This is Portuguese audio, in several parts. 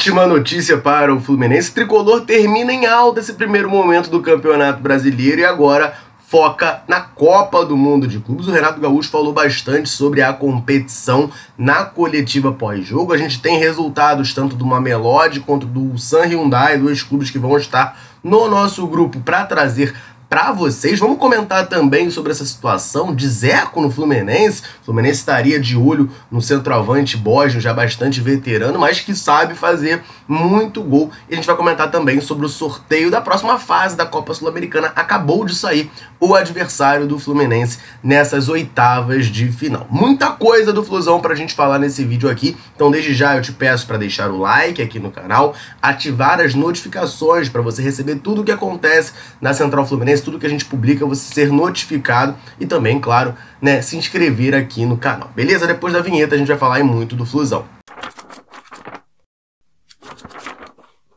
Ótima notícia para o Fluminense. O tricolor termina em alta esse primeiro momento do Campeonato Brasileiro e agora foca na Copa do Mundo de Clubes. O Renato Gaúcho falou bastante sobre a competição na coletiva pós-jogo. A gente tem resultados tanto do Mamelodi quanto do Sun Hyundai, dois clubes que vão estar no nosso grupo para trazer para vocês. Vamos comentar também sobre essa situação de Zeco no Fluminense. O Fluminense estaria de olho no centroavante bósnio, já bastante veterano, mas que sabe fazer muito gol. E a gente vai comentar também sobre o sorteio da próxima fase da Copa Sul-Americana. Acabou de sair o adversário do Fluminense nessas oitavas de final. Muita coisa do Flusão pra gente falar nesse vídeo aqui. Então desde já eu te peço para deixar o like aqui no canal, ativar as notificações para você receber tudo o que acontece na Central Fluminense, tudo que a gente publica, você ser notificado e também, claro, né, se inscrever aqui no canal. Beleza? Depois da vinheta a gente vai falar muito do Flusão.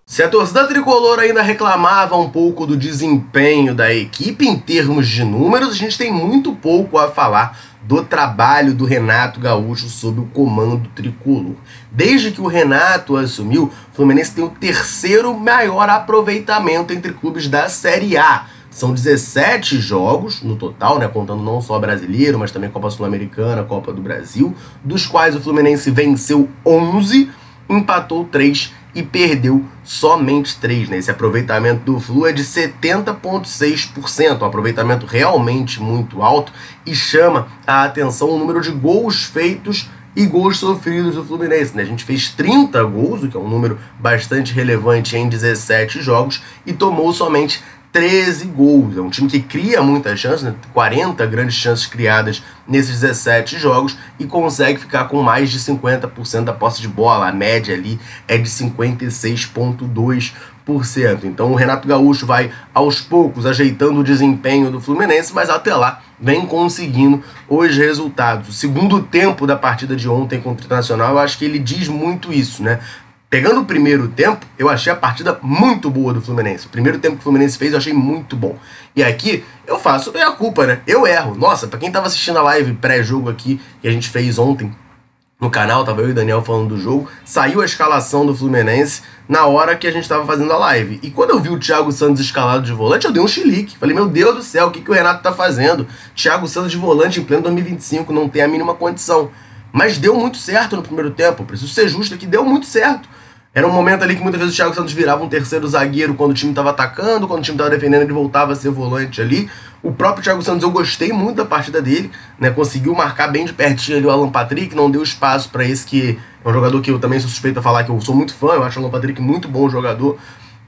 Se a torcida tricolor ainda reclamava um pouco do desempenho da equipe em termos de números, a gente tem muito pouco a falar do trabalho do Renato Gaúcho sob o comando tricolor. Desde que o Renato assumiu, o Fluminense tem o terceiro maior aproveitamento entre clubes da Série A. São 17 jogos no total, né, contando não só brasileiro, mas também Copa Sul-Americana, Copa do Brasil, dos quais o Fluminense venceu 11, empatou 3 e perdeu somente 3, né? Esse aproveitamento do Flu é de 70,6%, um aproveitamento realmente muito alto e chama a atenção o número de gols feitos e gols sofridos do Fluminense, né? A gente fez 30 gols, o que é um número bastante relevante em 17 jogos, e tomou somente 13 gols. É um time que cria muitas chances, né? 40 grandes chances criadas nesses 17 jogos e consegue ficar com mais de 50% da posse de bola. A média ali é de 56,2%. Então o Renato Gaúcho vai aos poucos ajeitando o desempenho do Fluminense, mas até lá vem conseguindo os resultados. O segundo tempo da partida de ontem contra o Internacional, eu acho que ele diz muito isso, né? Pegando o primeiro tempo, eu achei a partida muito boa do Fluminense. O primeiro tempo que o Fluminense fez, eu achei muito bom. E aqui, eu faço a culpa, né? Eu erro. Nossa, pra quem tava assistindo a live pré-jogo aqui, que a gente fez ontem no canal, tava eu e o Daniel falando do jogo, saiu a escalação do Fluminense na hora que a gente tava fazendo a live. E quando eu vi o Thiago Santos escalado de volante, eu dei um chilique. Falei, meu Deus do céu, o que o Renato tá fazendo? Thiago Santos de volante em pleno 2025, não tem a mínima condição. Mas deu muito certo no primeiro tempo, preciso ser justo aqui, deu muito certo. Era um momento ali que muitas vezes o Thiago Santos virava um terceiro zagueiro quando o time estava atacando, quando o time estava defendendo ele voltava a ser volante ali. O próprio Thiago Santos, eu gostei muito da partida dele, né? Conseguiu marcar bem de pertinho ali o Alan Patrick, não deu espaço para esse que é um jogador que eu também sou suspeito a falar que eu sou muito fã, eu acho o Alan Patrick muito bom jogador.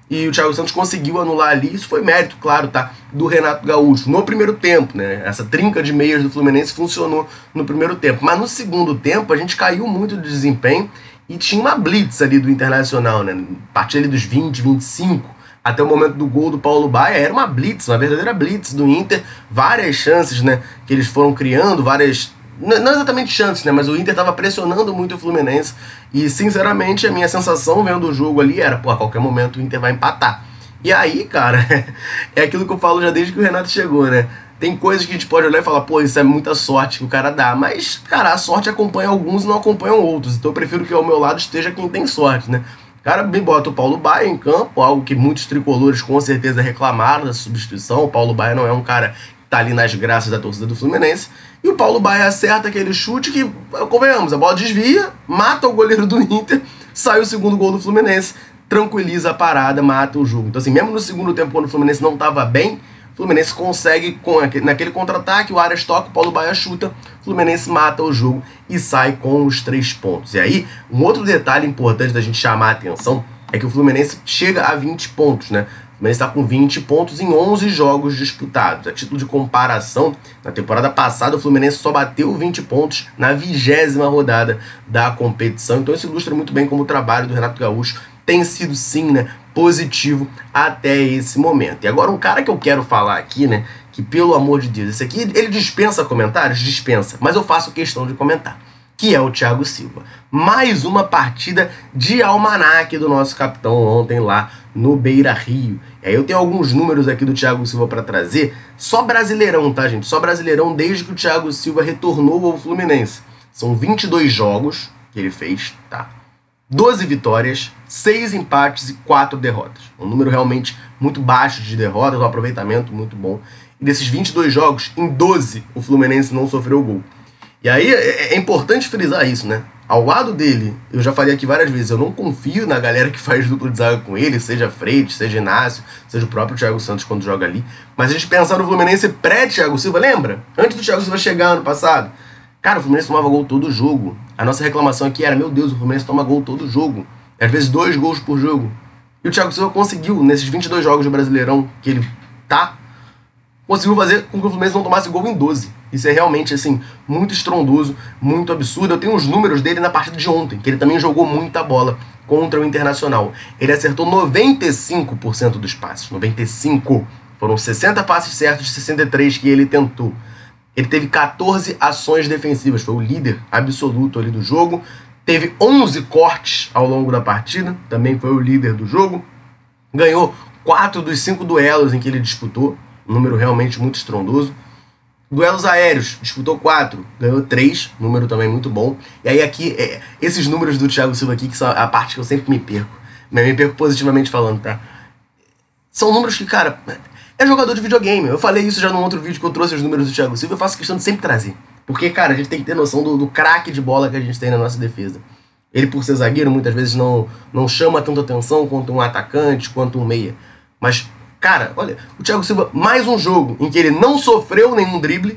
E o Thiago Santos conseguiu anular ali, isso foi mérito, claro, tá, do Renato Gaúcho no primeiro tempo, né? Essa trinca de meias do Fluminense funcionou no primeiro tempo, mas no segundo tempo a gente caiu muito de desempenho e tinha uma blitz ali do Internacional, né? A partir ali dos 20, 25, até o momento do gol do Paulo Baia, era uma blitz, uma verdadeira blitz do Inter, várias chances, né, que eles foram criando, várias, não exatamente chances, né, mas o Inter estava pressionando muito o Fluminense e, sinceramente, a minha sensação vendo o jogo ali era, pô, a qualquer momento o Inter vai empatar. E aí, cara, é aquilo que eu falo já desde que o Renato chegou, né? Tem coisas que a gente pode olhar e falar, pô, isso é muita sorte que o cara dá. Mas, cara, a sorte acompanha alguns e não acompanha outros. Então eu prefiro que ao meu lado esteja quem tem sorte, né? O cara me bota o Paulo Baia em campo, algo que muitos tricolores com certeza reclamaram da substituição. O Paulo Baia não é um cara que tá ali nas graças da torcida do Fluminense. E o Paulo Baia acerta aquele chute que, convenhamos, a bola desvia, mata o goleiro do Inter, sai o segundo gol do Fluminense, tranquiliza a parada, mata o jogo. Então assim, mesmo no segundo tempo, quando o Fluminense não tava bem, o Fluminense consegue, naquele contra-ataque, o Arias toca, o Paulo Baia chuta, o Fluminense mata o jogo e sai com os 3 pontos. E aí, um outro detalhe importante da gente chamar a atenção é que o Fluminense chega a 20 pontos, né? O Fluminense está com 20 pontos em 11 jogos disputados. A título de comparação, na temporada passada o Fluminense só bateu 20 pontos na 20ª rodada da competição. Então isso ilustra muito bem como o trabalho do Renato Gaúcho tem sido, sim, né, positivo até esse momento. E agora um cara que eu quero falar aqui, né, que pelo amor de Deus, esse aqui, ele dispensa comentários? Dispensa, mas eu faço questão de comentar, que é o Thiago Silva. Mais uma partida de almanaque do nosso capitão ontem lá no Beira-Rio. E aí eu tenho alguns números aqui do Thiago Silva para trazer, só Brasileirão, tá, gente? Só Brasileirão desde que o Thiago Silva retornou ao Fluminense. São 22 jogos que ele fez, tá? 12 vitórias, 6 empates e 4 derrotas. Um número realmente muito baixo de derrotas, um aproveitamento muito bom. E desses 22 jogos, em 12 o Fluminense não sofreu gol. E aí é importante frisar isso, né? Ao lado dele, eu já falei aqui várias vezes, eu não confio na galera que faz dupla de zaga com ele, seja Freitas, seja Inácio, seja o próprio Thiago Santos quando joga ali. Mas a gente pensar no Fluminense pré-Thiago Silva, lembra? Antes do Thiago Silva chegar ano passado, cara, o Fluminense tomava gol todo jogo. A nossa reclamação aqui era, meu Deus, o Fluminense toma gol todo jogo. Às vezes 2 gols por jogo. E o Thiago Silva conseguiu, nesses 22 jogos do Brasileirão que ele tá, conseguiu fazer com que o Fluminense não tomasse gol em 12. Isso é realmente, assim, muito estrondoso, muito absurdo. Eu tenho os números dele na partida de ontem, que ele também jogou muita bola contra o Internacional. Ele acertou 95% dos passes. 95%. Foram 60 passes certos de 63 que ele tentou. Ele teve 14 ações defensivas, foi o líder absoluto ali do jogo. Teve 11 cortes ao longo da partida, também foi o líder do jogo. Ganhou 4 dos 5 duelos em que ele disputou, um número realmente muito estrondoso. Duelos aéreos, disputou 4, ganhou 3, número também muito bom. E aí aqui, esses números do Thiago Silva aqui, que são a parte que eu sempre me perco. Me perco positivamente falando, tá? São números que, cara, é jogador de videogame. Eu falei isso já num outro vídeo que eu trouxe os números do Thiago Silva. Eu faço questão de sempre trazer. Porque, cara, a gente tem que ter noção do craque de bola que a gente tem na nossa defesa. Ele, por ser zagueiro, muitas vezes não chama tanta atenção quanto um atacante, quanto um meia. Mas, cara, olha, o Thiago Silva, mais um jogo em que ele não sofreu nenhum drible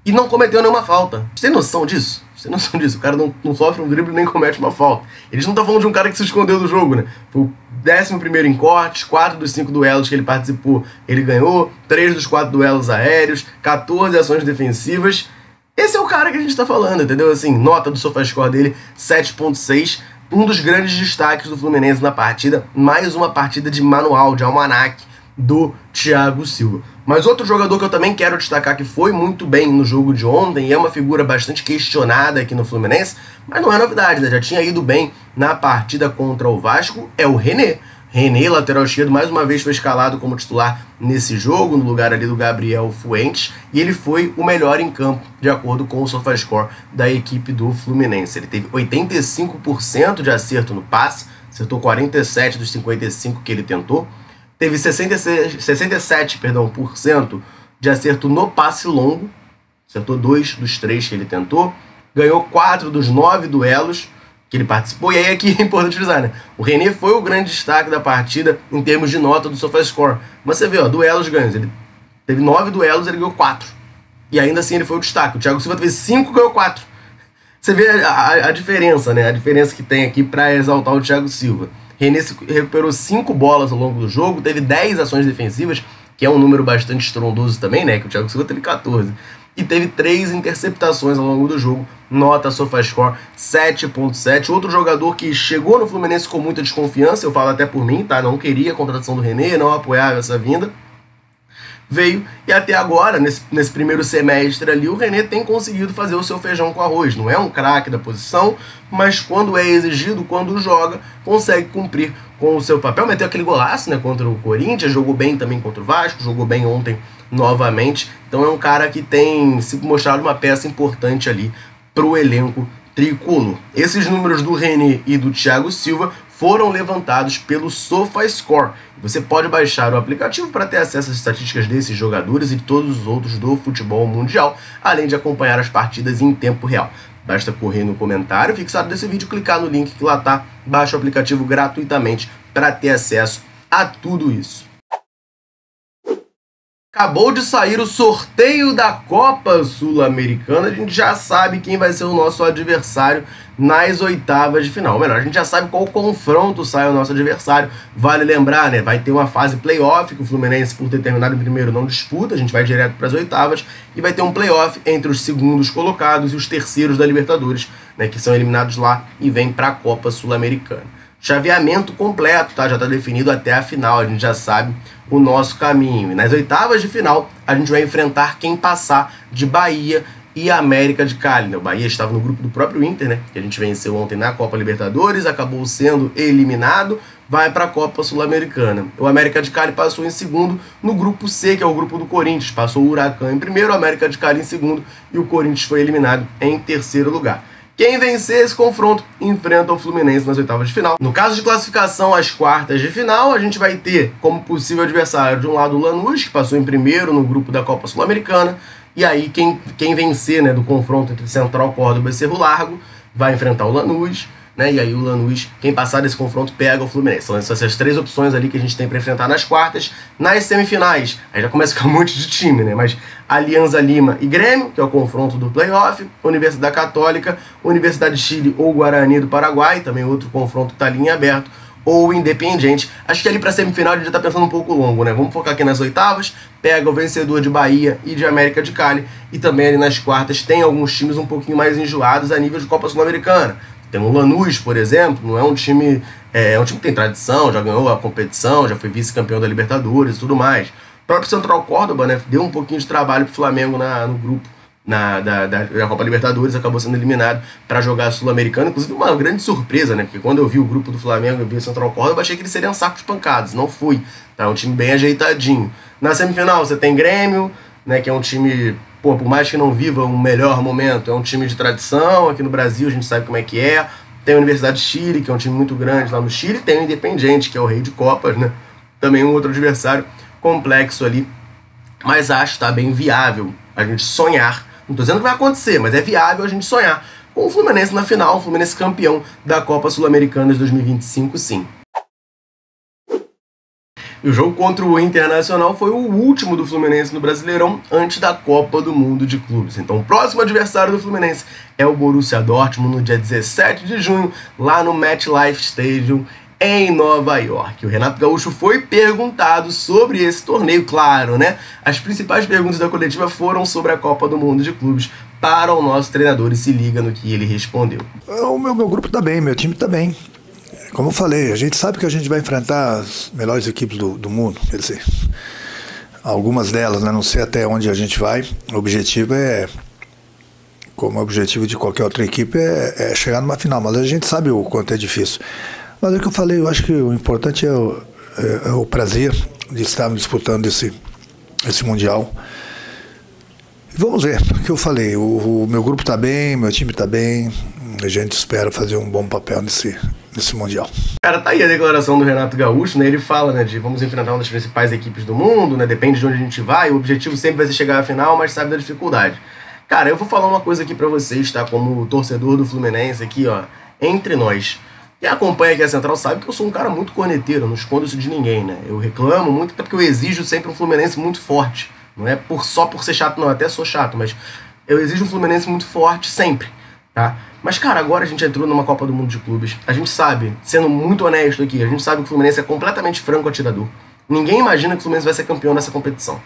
e não cometeu nenhuma falta. Você tem noção disso? Você tem noção disso? O cara não sofre um drible nem comete uma falta. Eles não estão falando de um cara que se escondeu do jogo, né? Foi o 11º em cortes, 4 dos 5 duelos que ele participou, ele ganhou, 3 dos 4 duelos aéreos, 14 ações defensivas. Esse é o cara que a gente tá falando, entendeu? Assim, nota do SofaScore dele, 7.6. Um dos grandes destaques do Fluminense na partida, mais uma partida de manual, de almanaque do Thiago Silva. Mas outro jogador que eu também quero destacar que foi muito bem no jogo de ontem e é uma figura bastante questionada aqui no Fluminense, mas não é novidade, né? Já tinha ido bem na partida contra o Vasco, é o René. René, lateral esquerdo, mais uma vez foi escalado como titular nesse jogo, no lugar ali do Gabriel Fuentes, e ele foi o melhor em campo, de acordo com o SofaScore da equipe do Fluminense. Ele teve 85% de acerto no passe, acertou 47 dos 55 que ele tentou, teve 67% de acerto no passe longo, acertou 2 dos 3 que ele tentou, ganhou 4 dos 9 duelos que ele participou, e aí aqui é importante frisar, né? O René foi o grande destaque da partida em termos de nota do SofaScore. Mas você vê, ó, duelos ganhos. Ele teve 9 duelos, ele ganhou 4. E ainda assim ele foi o destaque. O Thiago Silva teve 5, ganhou 4. Você vê a diferença, né? A diferença que tem aqui para exaltar o Thiago Silva. René recuperou 5 bolas ao longo do jogo, teve 10 ações defensivas, que é um número bastante estrondoso também, né? Que o Thiago Silva teve 14. E teve 3 interceptações ao longo do jogo, nota SofaScore 7.7. Outro jogador que chegou no Fluminense com muita desconfiança, eu falo até por mim, tá? Não queria a contratação do René, não apoiava essa vinda. Veio e até agora, nesse primeiro semestre ali, o René tem conseguido fazer o seu feijão com arroz. Não é um craque da posição, mas quando é exigido, quando joga, consegue cumprir com o seu papel. Meteu aquele golaço, né, contra o Corinthians, jogou bem também contra o Vasco, jogou bem ontem novamente. Então é um cara que tem se mostrado uma peça importante ali pro elenco tricolor. Esses números do René e do Thiago Silva foram levantados pelo SofaScore. Você pode baixar o aplicativo para ter acesso às estatísticas desses jogadores e de todos os outros do futebol mundial, além de acompanhar as partidas em tempo real. Basta correr no comentário fixado desse vídeo, clicar no link que lá tá, baixa o aplicativo gratuitamente para ter acesso a tudo isso. Acabou de sair o sorteio da Copa Sul-Americana, a gente já sabe quem vai ser o nosso adversário nas oitavas de final. Ou melhor, a gente já sabe qual confronto sai o nosso adversário. Vale lembrar, né? Vai ter uma fase playoff que o Fluminense, por ter terminado em primeiro, não disputa. A gente vai direto para as oitavas. E vai ter um playoff entre os segundos colocados e os terceiros da Libertadores, né? Que são eliminados lá e vêm para a Copa Sul-Americana. Chaveamento completo, tá? Já está definido até a final, a gente já sabe o nosso caminho. E nas oitavas de final, a gente vai enfrentar quem passar de Bahia e América de Cali, né? O Bahia estava no grupo do próprio Inter, né? Que a gente venceu ontem na Copa Libertadores, acabou sendo eliminado, vai para a Copa Sul-Americana. O América de Cali passou em segundo no grupo C, que é o grupo do Corinthians. Passou o Huracan em primeiro, o América de Cali em segundo e o Corinthians foi eliminado em terceiro lugar. Quem vencer esse confronto enfrenta o Fluminense nas oitavas de final. No caso de classificação às quartas de final, a gente vai ter como possível adversário de um lado o Lanús, que passou em primeiro no grupo da Copa Sul-Americana, e aí quem vencer, né, do confronto entre Central Córdoba e Cerro Largo vai enfrentar o Lanús, né, e aí o Lanús, quem passar desse confronto, pega o Fluminense. São essas três opções ali que a gente tem para enfrentar nas quartas. Nas semifinais, aí já começa a ficar um monte de time, né, mas Alianza Lima e Grêmio, que é o confronto do playoff, Universidade Católica, Universidade de Chile ou Guarani do Paraguai, também outro confronto que está ali em aberto, ou Independiente. Acho que ali para semifinal a gente já está pensando um pouco longo, né? Vamos focar aqui nas oitavas, pega o vencedor de Bahia e de América de Cali, e também ali nas quartas tem alguns times um pouquinho mais enjoados a nível de Copa Sul-Americana. Tem o Lanús, por exemplo, não é um time, é um time que tem tradição, já ganhou a competição, já foi vice-campeão da Libertadores e tudo mais. O próprio Central Córdoba, né, deu um pouquinho de trabalho pro Flamengo no grupo da Copa Libertadores, acabou sendo eliminado para jogar a Sul-Americana, inclusive uma grande surpresa, né, porque quando eu vi o grupo do Flamengo e vi o Central Córdoba, achei que eles seriam sacos de pancadas, não fui, tá, um time bem ajeitadinho. Na semifinal você tem Grêmio, né, que é um time, pô, por mais que não viva um melhor momento, é um time de tradição, aqui no Brasil a gente sabe como é que é. Tem a Universidade de Chile, que é um time muito grande lá no Chile, tem o Independiente, que é o rei de Copas, né, também um outro adversário complexo ali, mas acho que tá bem viável a gente sonhar, não tô dizendo que vai acontecer, mas é viável a gente sonhar com o Fluminense na final, o Fluminense campeão da Copa Sul-Americana de 2025, sim. E o jogo contra o Internacional foi o último do Fluminense no Brasileirão antes da Copa do Mundo de Clubes. Então o próximo adversário do Fluminense é o Borussia Dortmund no dia 17 de junho, lá no MetLife Stadium, em Nova York. O Renato Gaúcho foi perguntado sobre esse torneio, claro, né? As principais perguntas da coletiva foram sobre a Copa do Mundo de Clubes para o nosso treinador, e se liga no que ele respondeu. O meu grupo tá bem, meu time tá bem. Como eu falei, a gente sabe que a gente vai enfrentar as melhores equipes do mundo, quer dizer, algumas delas, né? Não sei até onde a gente vai. O objetivo como o objetivo de qualquer outra equipe, é chegar numa final, mas a gente sabe o quanto é difícil. Mas é o que eu falei, eu acho que o importante é o prazer de estarmos disputando esse Mundial. Vamos ver, o que eu falei, o meu grupo está bem, meu time está bem, a gente espera fazer um bom papel nesse Mundial. Cara, tá aí a declaração do Renato Gaúcho, né? Ele fala, né, de vamos enfrentar uma das principais equipes do mundo, né? Depende de onde a gente vai, o objetivo sempre vai ser chegar à final, mas sabe da dificuldade. Cara, eu vou falar uma coisa aqui pra vocês, tá? Como torcedor do Fluminense aqui, ó, entre nós. Quem acompanha aqui a Central sabe que eu sou um cara muito corneteiro, não escondo isso de ninguém, né? Eu reclamo muito, até porque eu exijo sempre um Fluminense muito forte. Não é só por ser chato, não, eu até sou chato, mas eu exijo um Fluminense muito forte sempre, tá? Mas, cara, agora a gente entrou numa Copa do Mundo de Clubes. A gente sabe, sendo muito honesto aqui, a gente sabe que o Fluminense é completamente franco atirador. Ninguém imagina que o Fluminense vai ser campeão dessa competição.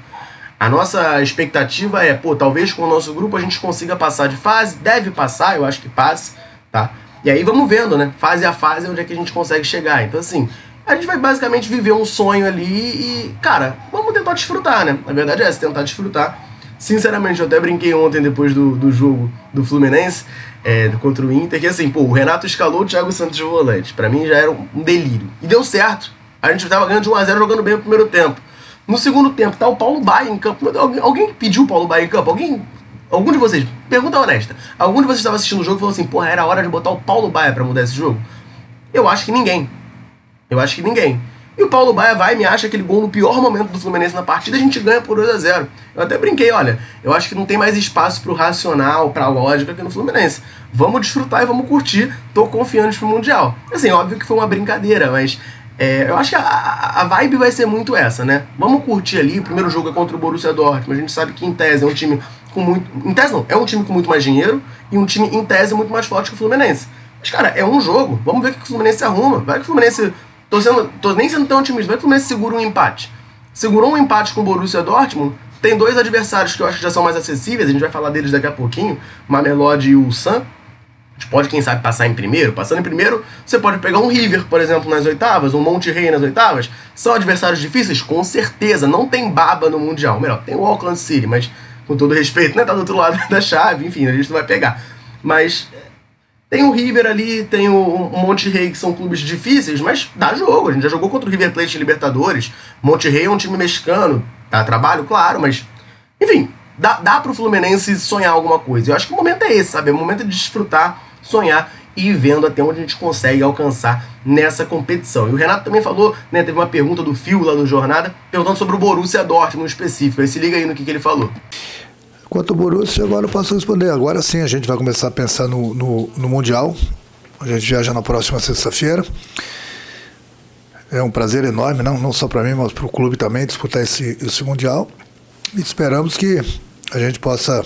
A nossa expectativa é, pô, talvez com o nosso grupo a gente consiga passar de fase, deve passar, eu acho que passe, tá? E aí vamos vendo, né, fase a fase, onde é que a gente consegue chegar. Então, assim, a gente vai basicamente viver um sonho ali e, cara, vamos tentar desfrutar, né? A verdade é essa, tentar desfrutar. Sinceramente, eu até brinquei ontem, depois do jogo do Fluminense, contra o Inter, que assim, pô, o Renato escalou o Thiago Santos de volante. Pra mim já era um delírio. E deu certo. A gente tava ganhando de 1-0 jogando bem no primeiro tempo. No segundo tempo, tá o Paulo Baia em campo. Alguém pediu o Paulo Baia em campo? Algum de vocês, pergunta honesta, algum de vocês estava assistindo o jogo e falou assim, porra, era hora de botar o Paulo Baia pra mudar esse jogo? Eu acho que ninguém. E o Paulo Baia vai e me acha aquele gol no pior momento do Fluminense na partida, a gente ganha por 2-0. Eu até brinquei, olha, eu acho que não tem mais espaço pro racional, pra lógica aqui no Fluminense. Vamos desfrutar e vamos curtir, tô confiante pro Mundial. Assim, óbvio que foi uma brincadeira, mas eu acho que a vibe vai ser muito essa, né? Vamos curtir ali, o primeiro jogo é contra o Borussia Dortmund, a gente sabe que em tese é um time com muito... Em tese não, é um time com muito mais dinheiro e um time em tese muito mais forte que o Fluminense. Mas, cara, é um jogo, vamos ver o que o Fluminense arruma. Vai que o Fluminense... Tô nem sendo tão otimista, vai que o Fluminense segura um empate. Segurou um empate com o Borussia Dortmund, tem dois adversários que eu acho que já são mais acessíveis, a gente vai falar deles daqui a pouquinho, Mamelodi e o Ulsan. A gente pode, quem sabe, passar em primeiro. Passando em primeiro, você pode pegar um River, por exemplo, nas oitavas, um Monterrey nas oitavas. São adversários difíceis? Com certeza. Não tem baba no Mundial. Melhor, tem o Auckland City, mas com todo respeito, né? Tá do outro lado da chave, enfim, a gente não vai pegar. Mas tem o River ali, tem o Monterrey, que são clubes difíceis, mas dá jogo. A gente já jogou contra o River Plate em Libertadores. Monterrey é um time mexicano. Dá trabalho, claro, mas... Enfim, dá pro Fluminense sonhar alguma coisa. Eu acho que o momento é esse, sabe? O momento é de desfrutar, sonhar e vendo até onde a gente consegue alcançar nessa competição. E o Renato também falou, né, teve uma pergunta do Fio lá no Jornada, perguntando sobre o Borussia Dortmund específico. Aí se liga aí no que ele falou. Quanto ao Borussia, agora eu posso responder. Agora sim, a gente vai começar a pensar no Mundial. A gente viaja na próxima sexta-feira. É um prazer enorme, não só para mim, mas para o clube também, disputar esse Mundial. E esperamos que a gente possa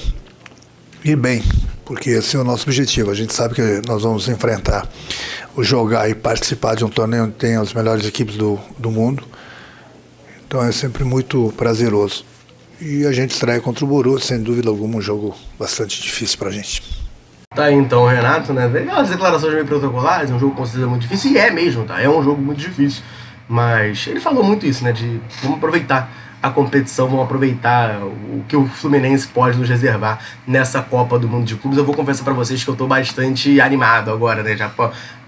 ir bem, porque esse é o nosso objetivo. A gente sabe que nós vamos enfrentar, jogar e participar de um torneio onde tem as melhores equipes do mundo. Então é sempre muito prazeroso. E a gente estreia contra o Borussia, sem dúvida alguma, um jogo bastante difícil pra gente. Tá aí então o Renato, né? As declarações meio protocolares, é um jogo considerado muito difícil, e é mesmo, tá? É um jogo muito difícil. Mas ele falou muito isso, né? De vamos aproveitar a competição, vamos aproveitar o que o Fluminense pode nos reservar nessa Copa do Mundo de Clubes. Eu vou confessar pra vocês que eu tô bastante animado agora, né? Já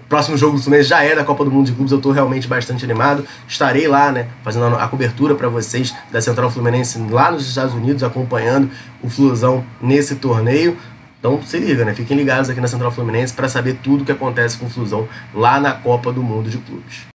próximo jogo do Fluminense já é da Copa do Mundo de Clubes, eu estou realmente bastante animado. Estarei lá, né, fazendo a cobertura para vocês da Central Fluminense lá nos Estados Unidos, acompanhando o Flusão nesse torneio. Então se liga, né? Fiquem ligados aqui na Central Fluminense para saber tudo o que acontece com o Flusão lá na Copa do Mundo de Clubes.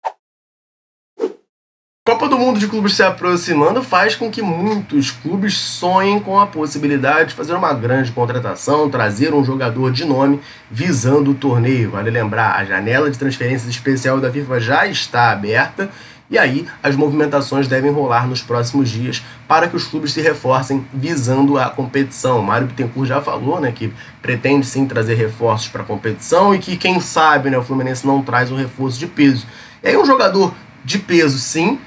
Copa do Mundo de Clubes se aproximando faz com que muitos clubes sonhem com a possibilidade de fazer uma grande contratação, trazer um jogador de nome visando o torneio. Vale lembrar, a janela de transferências especial da FIFA já está aberta e aí as movimentações devem rolar nos próximos dias para que os clubes se reforcem visando a competição. Mário Bittencourt já falou, né, que pretende sim trazer reforços para a competição e que quem sabe, né, o Fluminense não traz um reforço de peso. E aí um jogador de peso sim,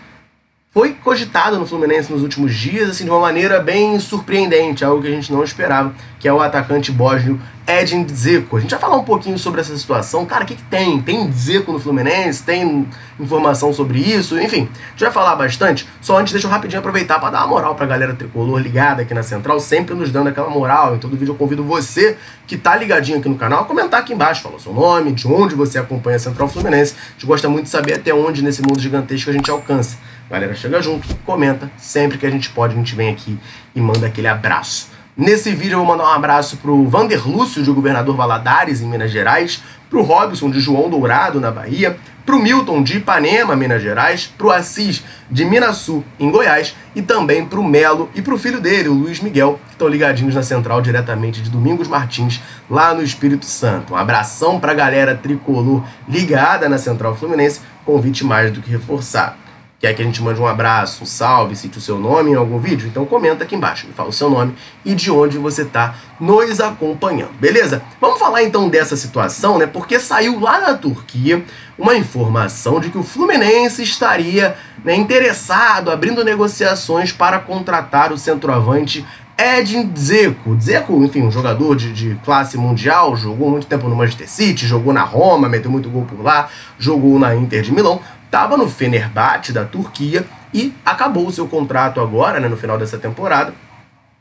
foi cogitado no Fluminense nos últimos dias, assim, de uma maneira bem surpreendente, algo que a gente não esperava, que é o atacante bósnio Edin Dzeko. A gente vai falar um pouquinho sobre essa situação. Cara, o que tem? Tem Dzeko no Fluminense? Tem informação sobre isso? Enfim, a gente vai falar bastante. Só antes, deixa eu rapidinho aproveitar para dar uma moral pra galera tricolor ligada aqui na Central, sempre nos dando aquela moral. Em todo vídeo eu convido você que tá ligadinho aqui no canal a comentar aqui embaixo, fala o seu nome, de onde você acompanha a Central Fluminense. A gente gosta muito de saber até onde nesse mundo gigantesco a gente alcança. Galera, chega junto, comenta, sempre que a gente pode, a gente vem aqui e manda aquele abraço. Nesse vídeo eu vou mandar um abraço pro Vander Lúcio, de Governador Valadares, em Minas Gerais, pro Robson, de João Dourado, na Bahia, pro Milton, de Ipanema, Minas Gerais, pro Assis, de Minaçu, em Goiás, e também pro Melo e pro filho dele, o Luiz Miguel, que estão ligadinhos na Central diretamente de Domingos Martins, lá no Espírito Santo. Um abração pra galera tricolor ligada na Central Fluminense, convite mais do que reforçado. Quer que a gente mande um abraço, um salve, cite o seu nome em algum vídeo? Então comenta aqui embaixo, me fala o seu nome e de onde você está nos acompanhando, beleza? Vamos falar então dessa situação, né? Porque saiu lá na Turquia uma informação de que o Fluminense estaria, né, interessado, abrindo negociações para contratar o centroavante Edin Dzeko. Dzeko, enfim, um jogador de classe mundial, jogou muito tempo no Manchester City, jogou na Roma, meteu muito gol por lá, jogou na Inter de Milão. Estava no Fenerbahçe da Turquia e acabou o seu contrato agora, né, no final dessa temporada.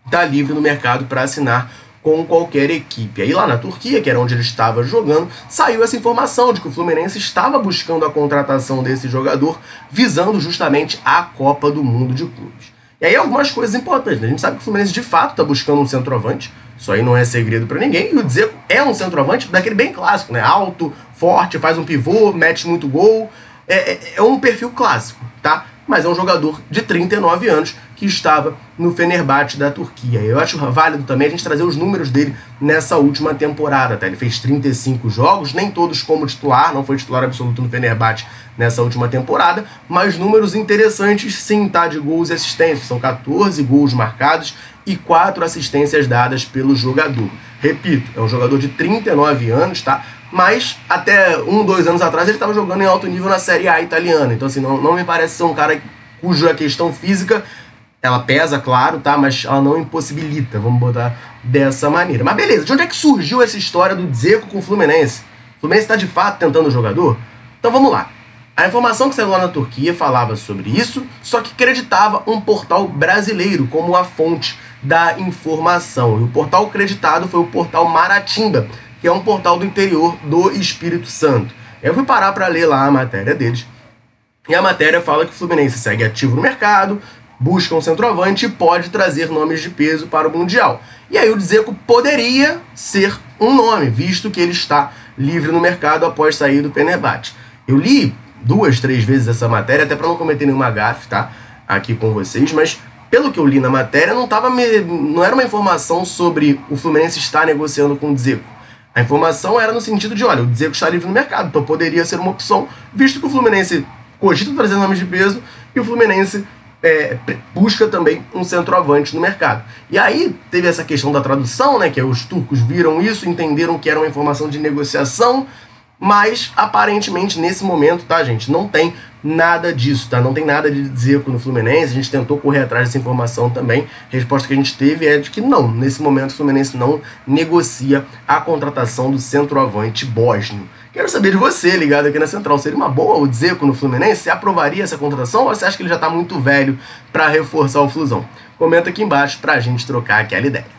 Está livre no mercado para assinar com qualquer equipe. Aí lá na Turquia, que era onde ele estava jogando, saiu essa informação de que o Fluminense estava buscando a contratação desse jogador, visando justamente a Copa do Mundo de Clubes. E aí algumas coisas importantes, né? A gente sabe que o Fluminense de fato está buscando um centroavante, isso aí não é segredo para ninguém, e o Dzeko é um centroavante daquele bem clássico, né? Alto, forte, faz um pivô, mete muito gol. É um perfil clássico, tá? Mas é um jogador de 39 anos que estava no Fenerbahçe da Turquia. Eu acho válido também a gente trazer os números dele nessa última temporada, tá? Ele fez 35 jogos, nem todos como titular, não foi titular absoluto no Fenerbahçe nessa última temporada, mas números interessantes sim, tá? De gols e assistências. São 14 gols marcados e 4 assistências dadas pelo jogador. Repito, é um jogador de 39 anos, tá? Mas até 2 anos atrás ele estava jogando em alto nível na Série A italiana. Então assim, não me parece ser um cara cuja questão física, ela pesa, claro, tá? Mas ela não impossibilita, vamos botar dessa maneira. Mas beleza, de onde é que surgiu essa história do Dzeko com o Fluminense? O Fluminense está de fato tentando o jogador? Então vamos lá. A informação que saiu lá na Turquia falava sobre isso, só que acreditava um portal brasileiro como a fonte da informação. E o portal acreditado foi o portal Maratimba, que é um portal do interior do Espírito Santo. Eu fui parar para ler lá a matéria deles. E a matéria fala que o Fluminense segue ativo no mercado, busca um centroavante e pode trazer nomes de peso para o Mundial. E aí o Dzeko poderia ser um nome, visto que ele está livre no mercado após sair do Fenerbahçe. Eu li 2, 3 vezes essa matéria, até para não cometer nenhuma gafe, tá? Aqui com vocês, mas pelo que eu li na matéria, não era uma informação sobre o Fluminense estar negociando com o Dzeko. A informação era no sentido de, olha, o Dzeko está livre no mercado, então poderia ser uma opção, visto que o Fluminense cogita trazer nomes de peso e o Fluminense busca também um centroavante no mercado. E aí teve essa questão da tradução, né, que os turcos viram isso, entenderam que era uma informação de negociação, mas aparentemente nesse momento, tá, gente, não tem nada disso, tá? Não tem nada de Dzeko no Fluminense. A gente tentou correr atrás dessa informação também. A resposta que a gente teve é de que não, nesse momento o Fluminense não negocia a contratação do centroavante bósnio. Quero saber de você, ligado aqui na Central. Seria uma boa o Dzeko no Fluminense? Você aprovaria essa contratação ou você acha que ele já está muito velho para reforçar o Flusão? Comenta aqui embaixo para a gente trocar aquela ideia.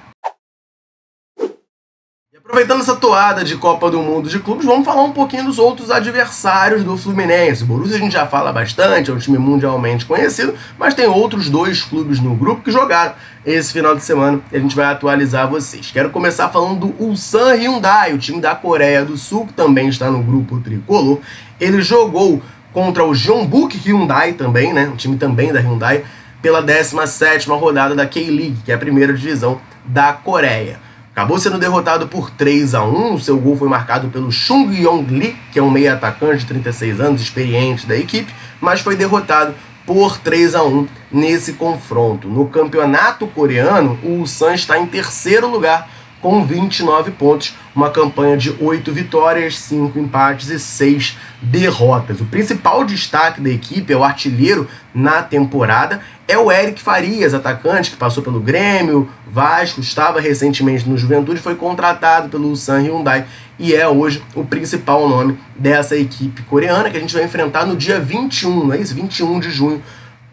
Aproveitando essa toada de Copa do Mundo de clubes, vamos falar um pouquinho dos outros adversários do Fluminense. O Borussia a gente já fala bastante, é um time mundialmente conhecido, mas tem outros 2 clubes no grupo que jogaram esse final de semana e a gente vai atualizar vocês. Quero começar falando do Ulsan Hyundai, o time da Coreia do Sul, que também está no grupo tricolor. Ele jogou contra o Jeonbuk Hyundai também, né? Um time também da Hyundai, pela 17ª rodada da K-League, que é a primeira divisão da Coreia. Acabou sendo derrotado por 3-1, o seu gol foi marcado pelo Chung Yong-lee, que é um meio atacante de 36 anos, experiente da equipe, mas foi derrotado por 3-1 nesse confronto. No campeonato coreano, o Ulsan está em 3º lugar com 29 pontos, uma campanha de 8 vitórias, 5 empates e 6 derrotas. O principal destaque da equipe, é o artilheiro na temporada, é o Eric Farias, atacante que passou pelo Grêmio, Vasco, estava recentemente no Juventude, foi contratado pelo Ulsan Hyundai e é hoje o principal nome dessa equipe coreana que a gente vai enfrentar no dia 21, não é isso? 21 de junho,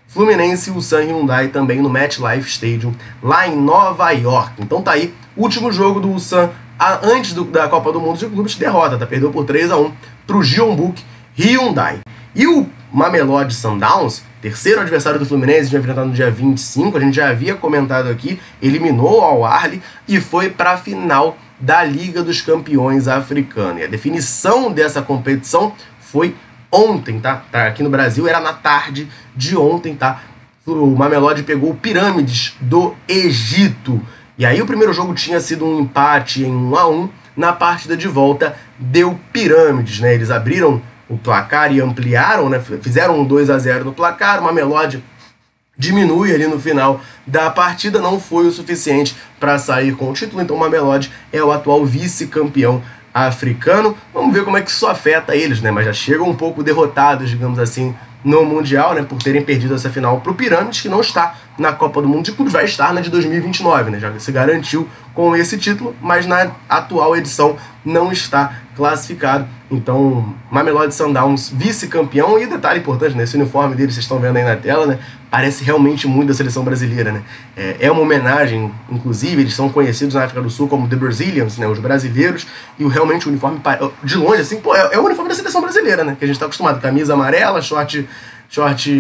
Fluminense e Ulsan Hyundai também no MetLife Stadium, lá em Nova York. Então tá aí, último jogo do Ulsan antes da Copa do Mundo de Clubes, derrota, tá? Perdeu por 3-1 para o Jeonbuk Hyundai. E o Mamelodi Sundowns, terceiro adversário do Fluminense, a gente vai enfrentar no dia 25, a gente já havia comentado aqui, eliminou o Al Ahly e foi para a final da Liga dos Campeões Africana. E a definição dessa competição foi ontem, tá? Aqui no Brasil era na tarde de ontem, tá? O Mamelodi pegou o Pirâmides do Egito. E aí o primeiro jogo tinha sido um empate em 1-1, na partida de volta deu Pirâmides, né? Eles abriram o placar e ampliaram, né? Fizeram um 2-0 no placar, o Mamelodi diminui ali no final da partida, não foi o suficiente para sair com o título, então o Mamelodi é o atual vice-campeão africano. Vamos ver como é que isso afeta eles, né? Mas já chegam um pouco derrotados, digamos assim, no Mundial, né? Por terem perdido essa final para o Pirâmides, que não está na Copa do Mundo de Clubes, vai estar na de 2029, né? Já se garantiu com esse título, mas na atual edição não está classificado. Então, Mamelodi Sundowns vice-campeão, e detalhe importante, né? Esse uniforme deles, vocês estão vendo aí na tela, né? Parece realmente muito da seleção brasileira, né? É uma homenagem, inclusive, eles são conhecidos na África do Sul como The Brazilians, né? Os brasileiros, e realmente o uniforme, de longe, assim, pô, é o uniforme da seleção brasileira, né? Que a gente está acostumado, camisa amarela, short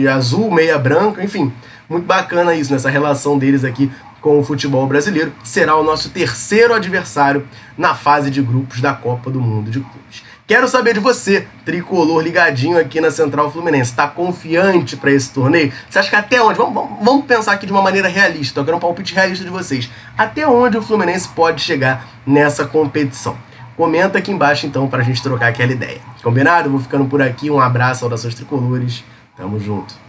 azul, meia branca, enfim, muito bacana isso, nessa relação deles aqui com o futebol brasileiro. Será o nosso terceiro adversário na fase de grupos da Copa do Mundo de Clubes. Quero saber de você, tricolor ligadinho aqui na Central Fluminense. Está confiante para esse torneio? Você acha que até onde? Vamos pensar aqui de uma maneira realista. Eu quero um palpite realista de vocês. Até onde o Fluminense pode chegar nessa competição? Comenta aqui embaixo então para a gente trocar aquela ideia. Combinado? Vou ficando por aqui. Um abraço, saudações tricolores. Tamo junto.